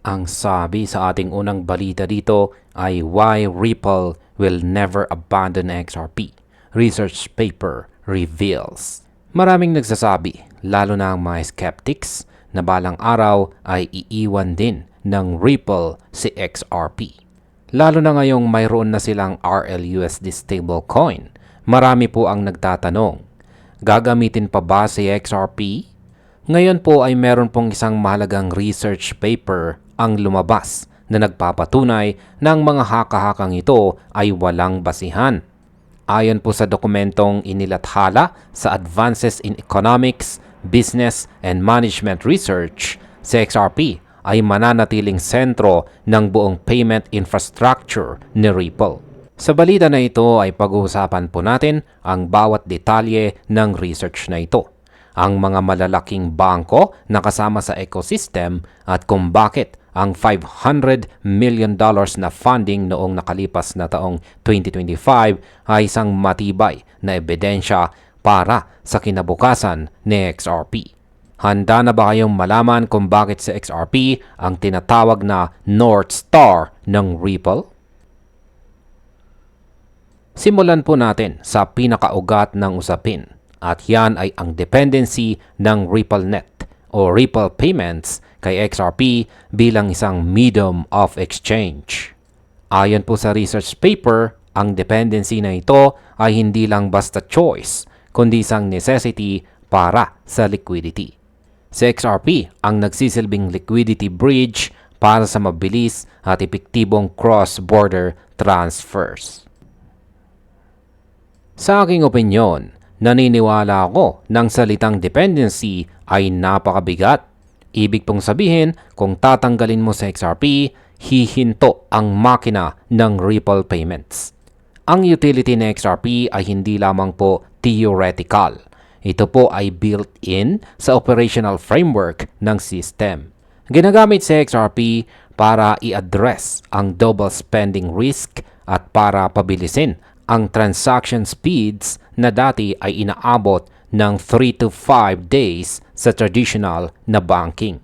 Ang sabi sa ating unang balita dito ay why Ripple will never abandon XRP. Research paper reveals. Maraming nagsasabi, lalo na ang mga skeptics, na balang araw ay iiwan din ng Ripple si XRP. Lalo na ngayong mayroon na silang RLUSD stablecoin. Marami po ang nagtatanong, gagamitin pa ba si XRP? Ngayon po ay meron pong isang mahalagang research paper ang lumabas na nagpapatunay na ang mga haka-hakang ito ay walang basihan. Ayon po sa dokumentong inilathala sa Advances in Economics, Business and Management Research, si XRP ay mananatiling sentro ng buong payment infrastructure ni Ripple. Sa balita na ito ay pag-uusapan po natin ang bawat detalye ng research na ito, ang mga malalaking bangko na kasama sa ecosystem at kung bakit ang $500 million na funding noong nakalipas na taong 2025 ay isang matibay na ebidensya para sa kinabukasan ni XRP. Handa na ba kayong malaman kung bakit si XRP ang tinatawag na North Star ng Ripple? Simulan po natin sa pinakaugat ng usapin at yan ay ang dependency ng RippleNet o Ripple Payments kay XRP bilang isang medium of exchange. Ayon po sa research paper, ang dependency na ito ay hindi lang basta choice, kundi isang necessity para sa liquidity. Si XRP ang nagsisilbing liquidity bridge para sa mabilis at epektibong cross-border transfers. Sa aking opinyon, naniniwala ako ng salitang dependency ay napakabigat. Ibig pong sabihin, kung tatanggalin mo sa XRP, hihinto ang makina ng Ripple Payments. Ang utility ng XRP ay hindi lamang po theoretical. Ito po ay built-in sa operational framework ng system. Ginagamit sa XRP para i-address ang double spending risk at para pabilisin ang transaction speeds na dati ay inaabot ng 3 to 5 days sa traditional na banking.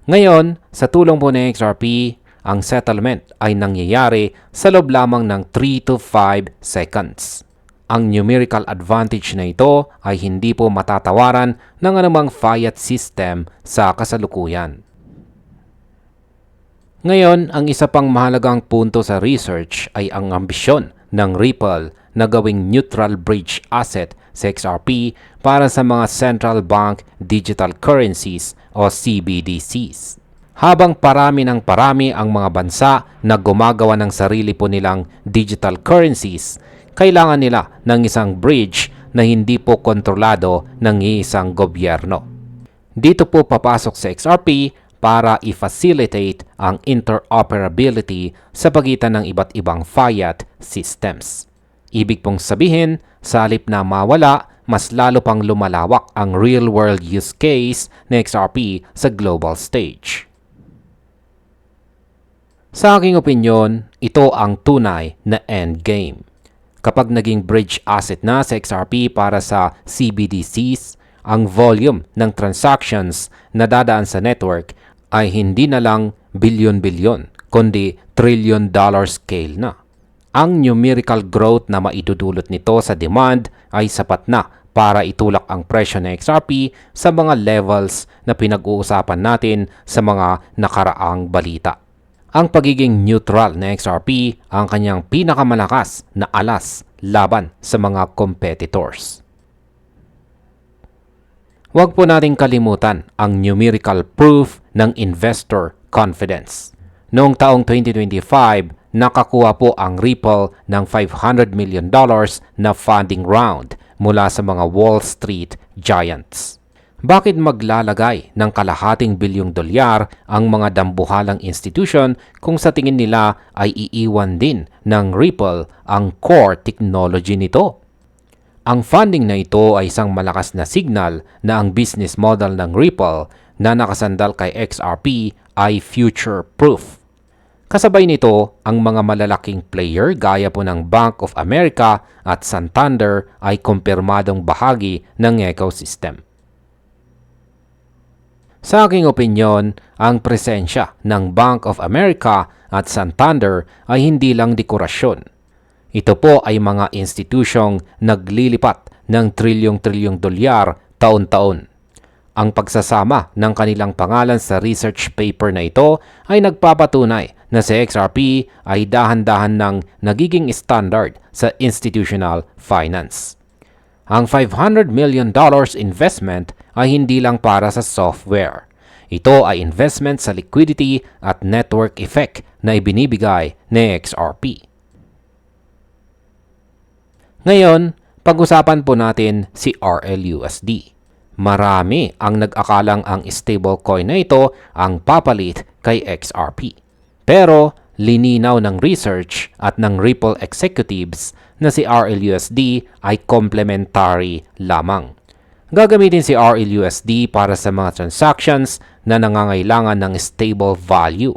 Ngayon, sa tulong po ng XRP, ang settlement ay nangyayari sa loob lamang ng 3 to 5 seconds. Ang numerical advantage na ito ay hindi po matatawaran ng anumang fiat system sa kasalukuyan. Ngayon, ang isa pang mahalagang punto sa research ay ang ambisyon ng Ripple na gawing neutral bridge asset sa XRP para sa mga central bank digital currencies o CBDCs. Habang parami ang mga bansa na gumagawa ng sarili po nilang digital currencies, kailangan nila ng isang bridge na hindi po kontrolado ng isang gobyerno. Dito po papasok sa XRP para i-facilitate ang interoperability sa pagitan ng iba't ibang fiat systems. Ibig pong sabihin, sa halip na mawala, mas lalo pang lumalawak ang real-world use case ng XRP sa global stage. Sa aking opinyon, ito ang tunay na endgame. Kapag naging bridge asset na sa XRP para sa CBDCs, ang volume ng transactions na dadaan sa network ay hindi na lang bilyon-bilyon, kundi trillion-dollar scale na. Ang numerical growth na maidudulot nito sa demand ay sapat na para itulak ang presyo ng XRP sa mga levels na pinag-uusapan natin sa mga nakaraang balita. Ang pagiging neutral na XRP ang kanyang pinakamalakas na alas laban sa mga competitors. Huwag po nating kalimutan ang numerical proof ng investor confidence. Noong taong 2025, nakakuha po ang Ripple ng $500 million na funding round mula sa mga Wall Street giants. Bakit maglalagay ng kalahating bilyong dolyar ang mga dambuhalang institution kung sa tingin nila ay iiwan din ng Ripple ang core technology nito? Ang funding na ito ay isang malakas na signal na ang business model ng Ripple na nakasandal kay XRP ay future-proof. Kasabay nito, ang mga malalaking player gaya po ng Bank of America at Santander ay kumpirmadong bahagi ng ecosystem. Sa aking opinyon, ang presensya ng Bank of America at Santander ay hindi lang dekorasyon. Ito po ay mga institusyong naglilipat ng trilyong-trilyong dolyar taon-taon. Ang pagsasama ng kanilang pangalan sa research paper na ito ay nagpapatunay na si XRP ay dahan-dahan ng nagiging standard sa institutional finance. Ang $500 million investment ay hindi lang para sa software. Ito ay investment sa liquidity at network effect na ibinibigay ni XRP. Ngayon, pag-usapan po natin si RLUSD. Marami ang nag-akalang ang stablecoin na ito ang papalit kay XRP. Pero lininaw ng research at ng Ripple executives na si RLUSD ay complementary lamang. Gagamitin si RLUSD para sa mga transactions na nangangailangan ng stable value.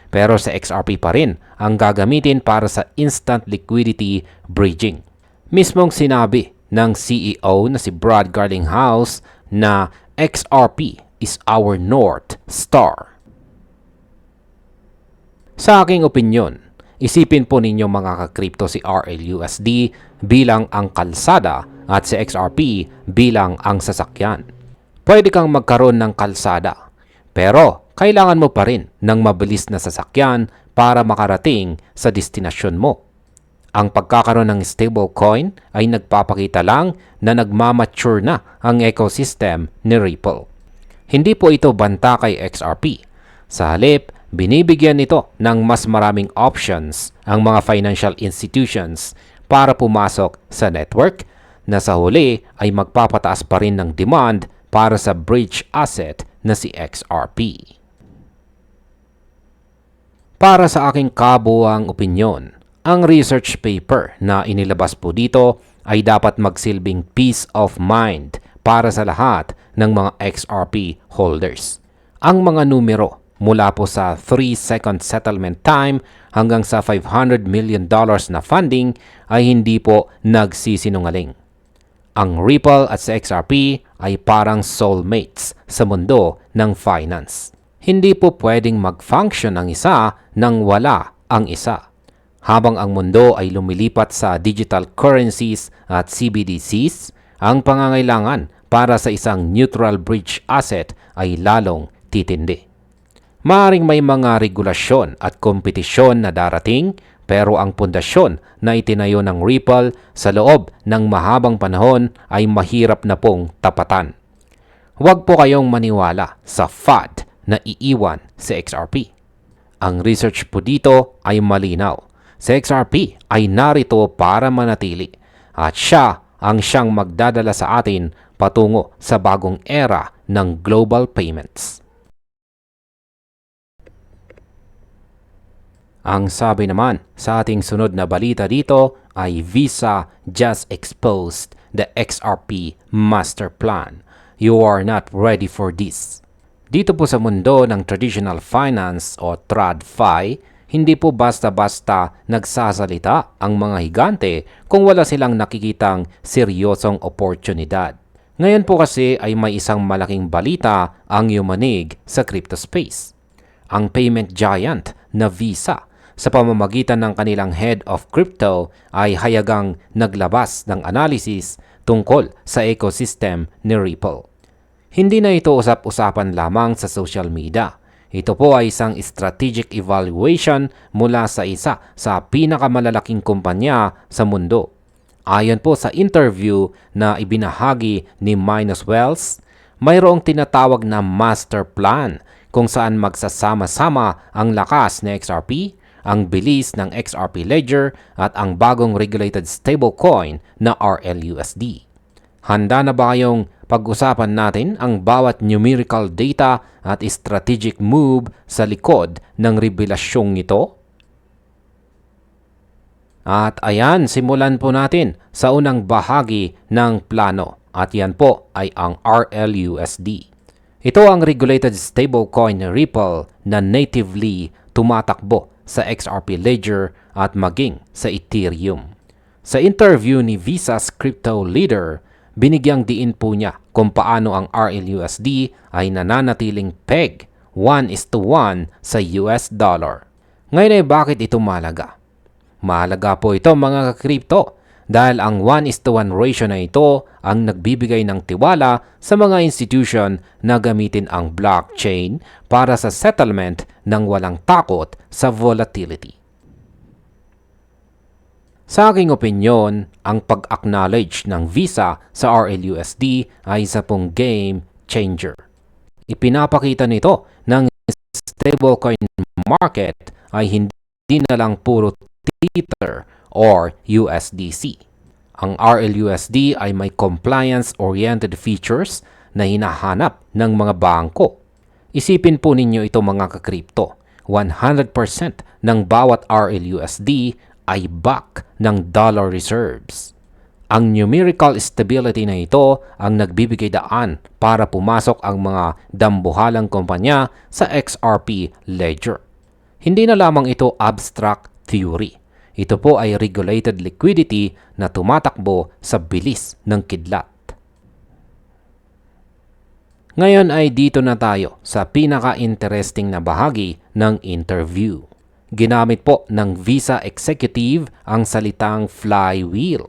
Pero sa XRP pa rin ang gagamitin para sa instant liquidity bridging. Mismong sinabi ng CEO na si Brad Garlinghouse na XRP is our North Star. Sa aking opinyon, isipin po ninyo mga ka-crypto si RLUSD bilang ang kalsada at si XRP bilang ang sasakyan. Pwede kang magkaroon ng kalsada, pero kailangan mo pa rin ng mabilis na sasakyan para makarating sa destinasyon mo. Ang pagkakaroon ng stablecoin ay nagpapakita lang na nagmamature na ang ecosystem ni Ripple. Hindi po ito banta kay XRP. Sa halip, binibigyan ito ng mas maraming options ang mga financial institutions para pumasok sa network na sa huli ay magpapataas pa rin ng demand para sa bridge asset na si XRP. Para sa aking kabuuang opinyon, ang research paper na inilabas po dito ay dapat magsilbing peace of mind para sa lahat ng mga XRP holders. Ang mga numero mula po sa 3-second settlement time hanggang sa $500 million na funding ay hindi po nagsisinungaling. Ang Ripple at sa XRP ay parang soulmates sa mundo ng finance. Hindi po pwedeng mag-function ang isa nang wala ang isa. Habang ang mundo ay lumilipat sa digital currencies at CBDCs, ang pangangailangan para sa isang neutral bridge asset ay lalong titindi. Maaring may mga regulasyon at kompetisyon na darating, pero ang pundasyon na itinayo ng Ripple sa loob ng mahabang panahon ay mahirap na pong tapatan. Huwag po kayong maniwala sa FUD na iiwan sa XRP. Ang research po dito ay malinaw. Si XRP ay narito para manatili at siya ang siyang magdadala sa atin patungo sa bagong era ng global payments. Ang sabi naman sa ating sunod na balita dito ay Visa just exposed the XRP master plan. You are not ready for this. Dito po sa mundo ng traditional finance o TradFi, hindi po basta-basta nagsasalita ang mga higante kung wala silang nakikitang seryosong oportunidad. Ngayon po kasi ay may isang malaking balita ang yumanig sa crypto space. Ang payment giant na Visa sa pamamagitan ng kanilang head of crypto ay hayagang naglabas ng analysis tungkol sa ecosystem ni Ripple. Hindi na ito usap-usapan lamang sa social media. Ito po ay isang strategic evaluation mula sa isa sa pinakamalalaking kumpanya sa mundo. Ayon po sa interview na ibinahagi ni Minos Wells, mayroong tinatawag na master plan kung saan magsasama-sama ang lakas ng XRP, ang bilis ng XRP Ledger at ang bagong regulated stablecoin na RLUSD. Handa na ba kayong pag-usapan natin ang bawat numerical data at strategic move sa likod ng revelasyong ito? At ayan, simulan po natin sa unang bahagi ng plano at yan po ay ang RLUSD. Ito ang regulated stablecoin ni Ripple na natively tumatakbo sa XRP Ledger at maging sa Ethereum. Sa interview ni Visa's crypto leader binigyang diin po niya kung paano ang RLUSD ay nananatiling peg 1:1 sa US dollar. Ngayon ay bakit ito mahalaga? Mahalaga po ito mga ka-crypto dahil ang 1:1 ratio na ito ang nagbibigay ng tiwala sa mga institution na gamitin ang blockchain para sa settlement ng walang takot sa volatility. Sa aking opinyon, ang pag-acknowledge ng Visa sa RLUSD ay isa pong game changer. Ipinapakita nito ng stablecoin market ay hindi na lang puro Tether or USDC. Ang RLUSD ay may compliance-oriented features na hinahanap ng mga bangko. Isipin po ninyo ito mga ka-crypto, 100% ng bawat RLUSD ay back ng dollar reserves. Ang numerical stability na ito ang nagbibigay daan para pumasok ang mga dambuhalang kumpanya sa XRP ledger. Hindi na lamang ito abstract theory. Ito po ay regulated liquidity na tumatakbo sa bilis ng kidlat. Ngayon ay dito na tayo sa pinaka-interesting na bahagi ng interview. Ginamit po ng Visa Executive ang salitang flywheel.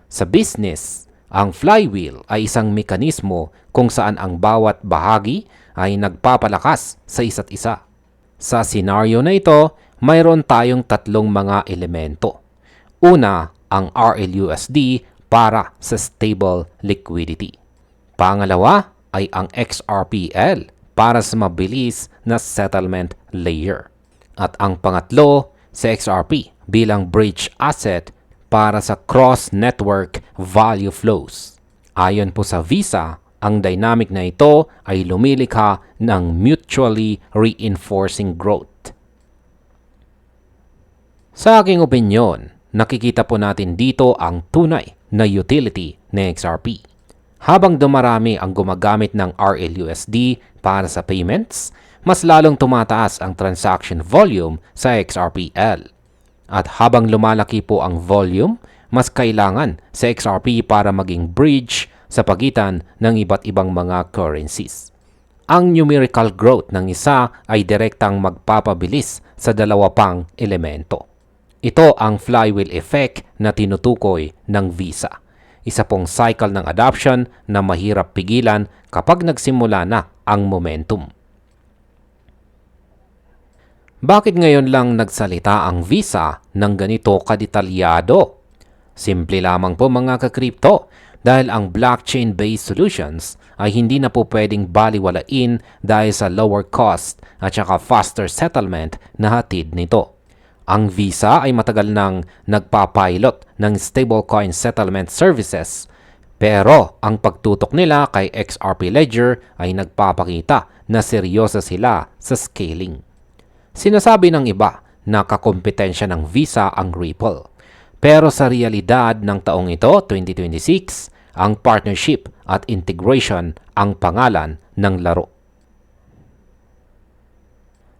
Sa business, ang flywheel ay isang mekanismo kung saan ang bawat bahagi ay nagpapalakas sa isa't isa. Sa senaryo na ito, mayroon tayong tatlong mga elemento. Una, ang RLUSD para sa stable liquidity. Pangalawa ay ang XRPL para sa mabilis na settlement layer. At ang pangatlo, sa XRP bilang bridge asset para sa cross-network value flows. Ayon po sa Visa, ang dynamic na ito ay lumilikha ng mutually reinforcing growth. Sa aking opinyon, nakikita po natin dito ang tunay na utility ng XRP. Habang dumarami ang gumagamit ng RLUSD para sa payments, mas lalong tumataas ang transaction volume sa XRPL. At habang lumalaki po ang volume, mas kailangan sa XRP para maging bridge sa pagitan ng iba't ibang mga currencies. Ang numerical growth ng isa ay direktang magpapabilis sa dalawa pang elemento. Ito ang flywheel effect na tinutukoy ng Visa. Isa pong cycle ng adoption na mahirap pigilan kapag nagsimula na ang momentum. Bakit ngayon lang nagsalita ang Visa ng ganito kadetalyado? Simple lamang po mga ka-crypto dahil ang blockchain-based solutions ay hindi na po pwedeng baliwalain dahil sa lower cost at saka faster settlement na hatid nito. Ang Visa ay matagal nang nagpapilot ng stablecoin settlement services pero ang pagtutok nila kay XRP Ledger ay nagpapakita na seryoso sila sa scaling. Sinasabi ng iba na kakompetensya ng Visa ang Ripple. Pero sa realidad ng taong ito, 2026, ang partnership at integration ang pangalan ng laro.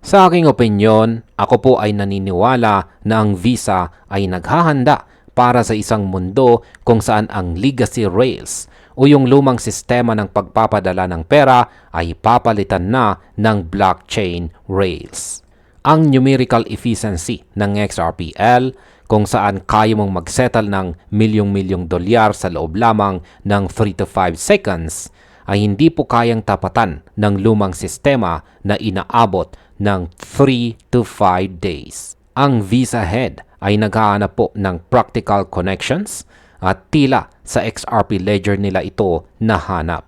Sa aking opinyon, ako po ay naniniwala na ang Visa ay naghahanda para sa isang mundo kung saan ang legacy rails o yung lumang sistema ng pagpapadala ng pera ay papalitan na ng blockchain rails. Ang numerical efficiency ng XRPL kung saan kaya mong magsettle ng milyong-milyong dolyar sa loob lamang ng 3 to 5 seconds ay hindi po kayang tapatan ng lumang sistema na inaabot ng 3 to 5 days. Ang Visa Head ay naghahanap po ng practical connections at tila sa XRP Ledger nila ito nahanap.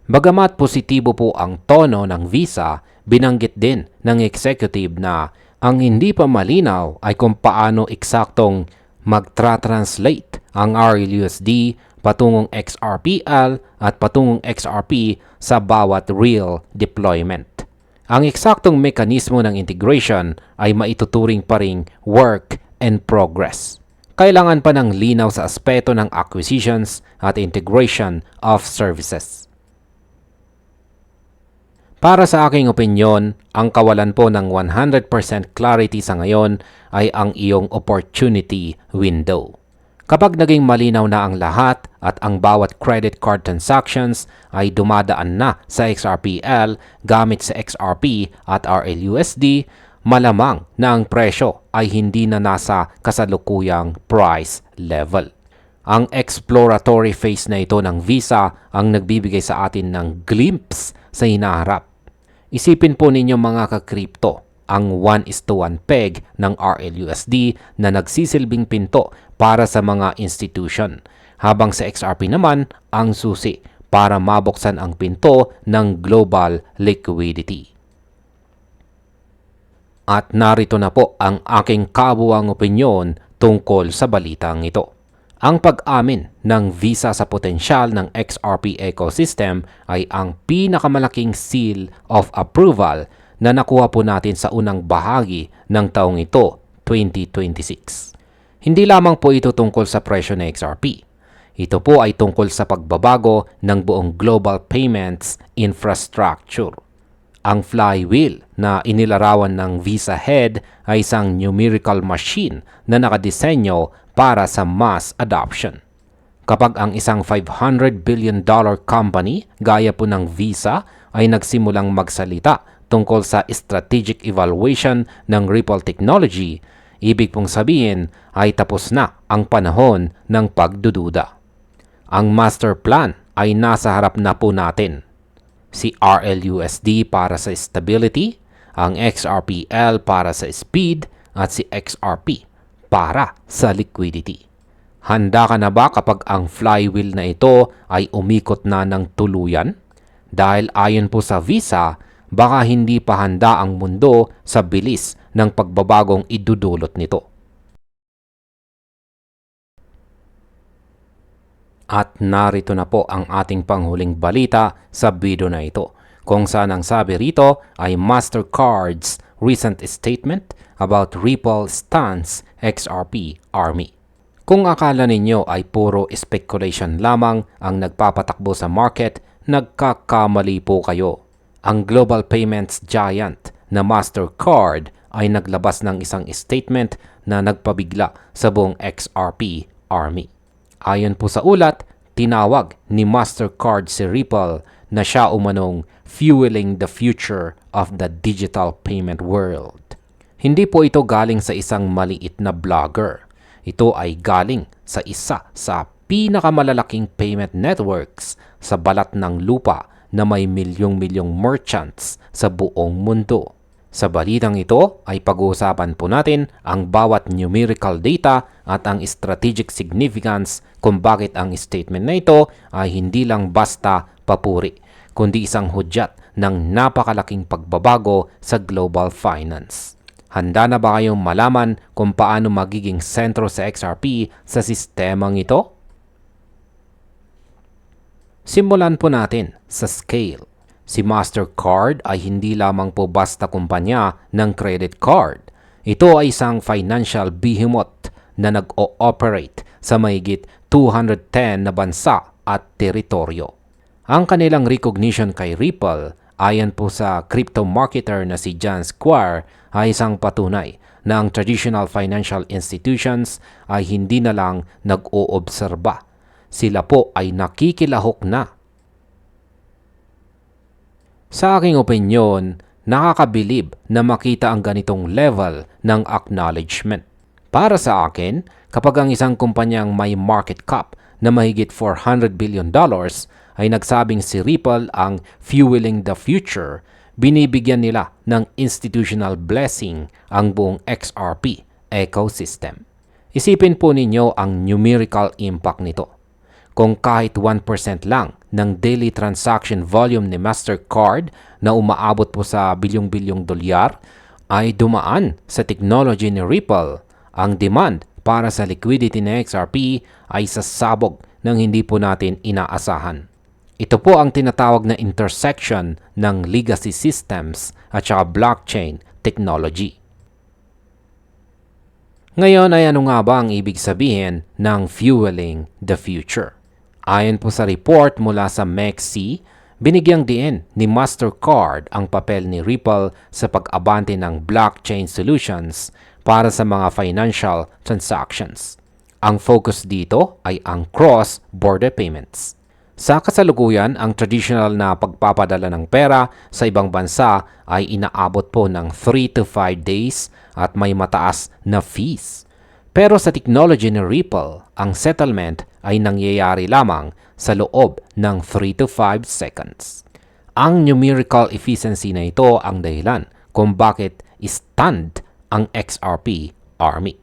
Bagamat positibo po ang tono ng Visa, binanggit din ng executive na ang hindi pa malinaw ay kung paano eksaktong magtra-translate ang RLUSD patungong XRPL at patungong XRP sa bawat real deployment. Ang eksaktong mekanismo ng integration ay maituturing pa ring work in progress. Kailangan pa ng linaw sa aspeto ng acquisitions at integration of services. Para sa aking opinyon, ang kawalan po ng 100% clarity sa ngayon ay ang iyong opportunity window. Kapag naging malinaw na ang lahat at ang bawat credit card transactions ay dumadaan na sa XRPL gamit sa XRP at RLUSD, malamang na ang presyo ay hindi na nasa kasalukuyang price level. Ang exploratory phase na ito ng Visa ang nagbibigay sa atin ng glimpse sa hinaharap. Isipin po ninyo mga ka-crypto, ang 1:1 peg ng RLUSD na nagsisilbing pinto para sa mga institution, habang sa XRP naman ang susi para mabuksan ang pinto ng global liquidity. At narito na po ang aking kabuuang opinyon tungkol sa balitang ito. Ang pag-amin ng Visa sa potensyal ng XRP ecosystem ay ang pinakamalaking seal of approval na nakuha po natin sa unang bahagi ng taong ito, 2026. Hindi lamang po ito tungkol sa presyo ng XRP. Ito po ay tungkol sa pagbabago ng buong global payments infrastructure. Ang flywheel na inilarawan ng Visa Head ay isang numerical machine na nakadisenyo para sa mass adoption. Kapag ang isang $500 billion company gaya po ng Visa ay nagsimulang magsalita tungkol sa strategic evaluation ng Ripple technology, ibig pong sabihin ay tapos na ang panahon ng pagdududa. Ang master plan ay nasa harap na po natin. Si RLUSD para sa stability, ang XRPL para sa speed, at si XRP para sa liquidity. Handa ka na ba kapag ang flywheel na ito ay umikot na ng tuluyan? Dahil ayon po sa Visa, baka hindi pa handa ang mundo sa bilis ng pagbabagong idudulot nito. At narito na po ang ating panghuling balita sa video na ito, kung saan ang sabi rito ay Mastercard's recent statement about Ripple stance XRP Army. Kung akala ninyo ay puro speculation lamang ang nagpapatakbo sa market, nagkakamali po kayo. Ang global payments giant na Mastercard ay naglabas ng isang statement na nagpabigla sa buong XRP Army. Ayon po sa ulat, tinawag ni Mastercard si Ripple na siya umanong fueling the future of the digital payment world. Hindi po ito galing sa isang maliit na blogger. Ito ay galing sa isa sa pinakamalalaking payment networks sa balat ng lupa na may milyong-milyong merchants sa buong mundo. Sa balitang ito ay pag-uusapan po natin ang bawat numerical data at ang strategic significance kung bakit ang statement na ito ay hindi lang basta papuri, kundi isang hudyat ng napakalaking pagbabago sa global finance. Handa na ba kayong malaman kung paano magiging sentro sa XRP sa sistemang ito? Simulan po natin sa scale. Si Mastercard ay hindi lamang po basta kumpanya ng credit card. Ito ay isang financial behemoth na nag-ooperate sa mahigit 210 na bansa at teritoryo. Ang kanilang recognition kay Ripple, ayon po sa crypto marketer na si John Squire, ay isang patunay na ang traditional financial institutions ay hindi na lang nag-oobserba. Sila po ay nakikilahok na. Sa aking opinyon, nakakabilib na makita ang ganitong level ng acknowledgement. Para sa akin, kapag ang isang kumpanyang may market cap na mahigit $400 billion ay nagsabing si Ripple ang fueling the future, binibigyan nila ng institutional blessing ang buong XRP ecosystem. Isipin po ninyo ang numerical impact nito. Kung kahit 1% lang ng daily transaction volume ni Mastercard na umaabot po sa bilyong-bilyong dolyar ay dumaan sa technology ni Ripple, ang demand para sa liquidity ng XRP ay sasabog ng hindi po natin inaasahan. Ito po ang tinatawag na intersection ng legacy systems at saka blockchain technology. Ngayon ay ano nga ba ang ibig sabihin ng fueling the future? Ayon po sa report mula sa MEXC, binigyang diin ni Mastercard ang papel ni Ripple sa pag-abante ng blockchain solutions para sa mga financial transactions. Ang focus dito ay ang cross-border payments. Sa kasalukuyan, ang traditional na pagpapadala ng pera sa ibang bansa ay inaabot po ng 3 to 5 days at may mataas na fees. Pero sa technology ni Ripple, ang settlement ay nangyayari lamang sa loob ng 3 to 5 seconds. Ang numerical efficiency na ito ang dahilan kung bakit stunned ang XRP Army.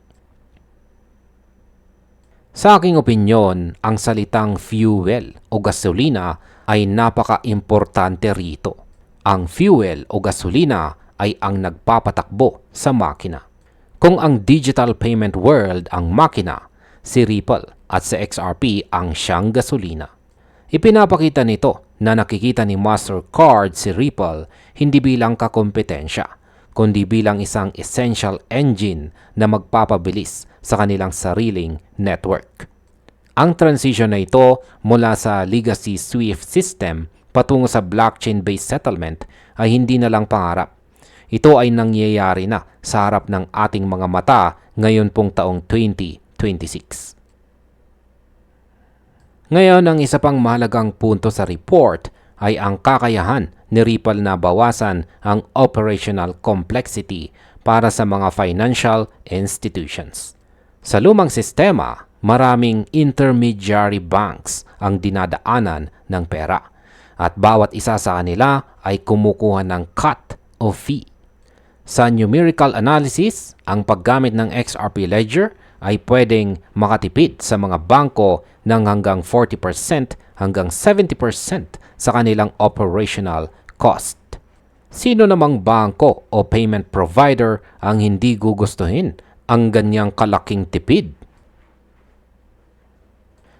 Sa aking opinyon, ang salitang fuel o gasolina ay napaka-importante rito. Ang fuel o gasolina ay ang nagpapatakbo sa makina. Kung ang digital payment world ang makina, si Ripple at si XRP ang siyang gasolina. Ipinapakita nito na nakikita ni Mastercard si Ripple hindi bilang kakompetensya, kundi bilang isang essential engine na magpapabilis sa kanilang sariling network. Ang transition na ito mula sa legacy SWIFT system patungo sa blockchain-based settlement ay hindi na lang pangarap. Ito ay nangyayari na sa harap ng ating mga mata ngayon pong taong 2026. Ngayon, ang isa pang mahalagang punto sa report ay ang kakayahan ni Ripple na bawasan ang operational complexity para sa mga financial institutions. Sa lumang sistema, maraming intermediary banks ang dinadaanan ng pera at bawat isa sa kanila ay kumukuha ng cut o fee. Sa numerical analysis, ang paggamit ng XRP Ledger ay pwedeng makatipid sa mga bangko ng hanggang 40% hanggang 70% sa kanilang operational cost. Sino namang bangko o payment provider ang hindi gugustuhin ang ganyang kalaking tipid?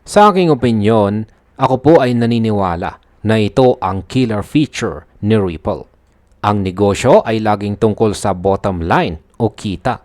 Sa aking opinyon, ako po ay naniniwala na ito ang killer feature ni Ripple. Ang negosyo ay laging tungkol sa bottom line o kita.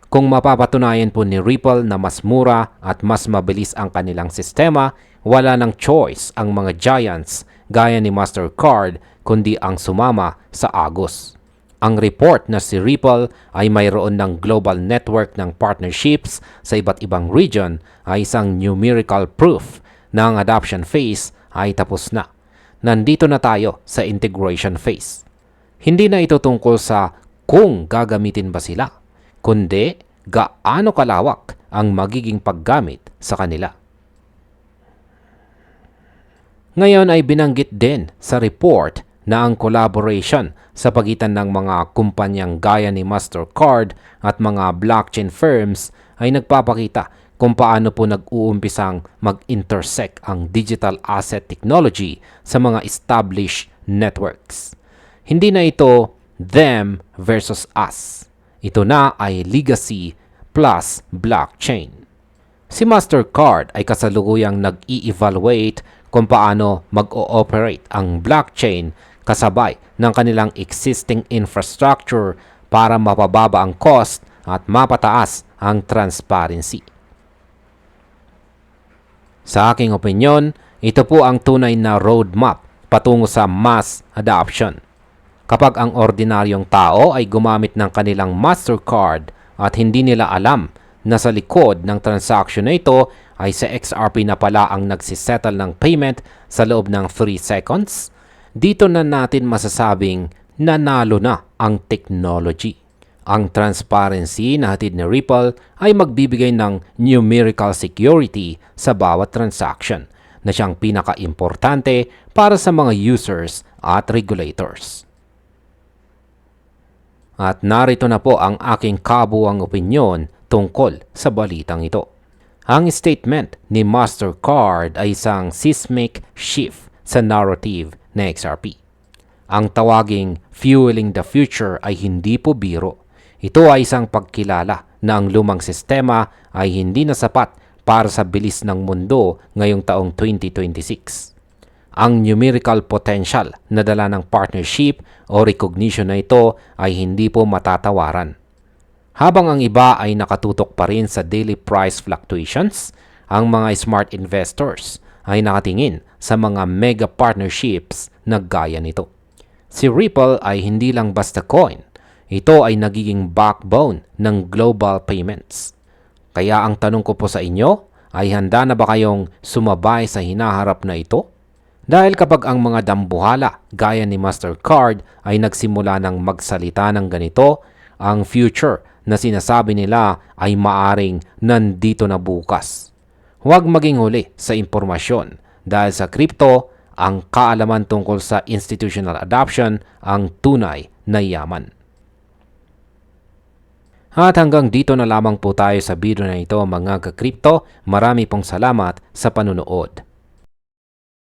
Kung mapapatunayan po ni Ripple na mas mura at mas mabilis ang kanilang sistema, wala ng choice ang mga giants gaya ni Mastercard kundi ang sumama sa agos. Ang report na si Ripple ay mayroon ng global network ng partnerships sa iba't ibang region ay isang numerical proof na ang adoption phase ay tapos na. Nandito na tayo sa integration phase. Hindi na ito tungkol sa kung gagamitin ba sila, kundi gaano kalawak ang magiging paggamit sa kanila. Ngayon ay binanggit din sa report na ang collaboration sa pagitan ng mga kumpanyang gaya ni Mastercard at mga blockchain firms ay nagpapakita kung paano po nag-uumpisang mag-intersect ang digital asset technology sa mga established networks. Hindi na ito them versus us. Ito na ay legacy plus blockchain. Si Mastercard ay kasalukuyang nag-i-evaluate kung paano mag-ooperate ang blockchain kasabay ng kanilang existing infrastructure para mapababa ang cost at mapataas ang transparency. Sa aking opinyon, ito po ang tunay na roadmap patungo sa mass adoption. Kapag ang ordinaryong tao ay gumamit ng kanilang Mastercard at hindi nila alam na sa likod ng transaction na ito ay sa XRP na pala ang nagsisettle ng payment sa loob ng 3 seconds, dito na natin masasabing nanalo na ang technology. Ang transparency na hatid ni Ripple ay magbibigay ng numerical security sa bawat transaction na siyang pinaka-importante para sa mga users at regulators. At narito na po ang aking kabuuang opinyon tungkol sa balitang ito. Ang statement ni Mastercard ay isang seismic shift sa narrative na XRP. Ang tawaging fueling the future ay hindi po biro. Ito ay isang pagkilala na ang lumang sistema ay hindi na sapat para sa bilis ng mundo ngayong taong 2026. Ang numerical potential na dala ng partnership o recognition na ito ay hindi po matatawaran. Habang ang iba ay nakatutok pa rin sa daily price fluctuations, ang mga smart investors ay nakatingin sa mga mega partnerships na gaya nito. Si Ripple ay hindi lang basta coin. Ito ay nagiging backbone ng global payments. Kaya ang tanong ko po sa inyo ay handa na ba kayong sumabay sa hinaharap na ito? Dahil kapag ang mga dambuhala gaya ni Mastercard ay nagsimula ng magsalita ng ganito, ang future na sinasabi nila ay maaring nandito na bukas. Huwag maging huli sa impormasyon dahil sa crypto, ang kaalaman tungkol sa institutional adoption ang tunay na yaman. At hanggang dito na lamang po tayo sa video na ito mga ka-crypto. Marami pong salamat sa panunood.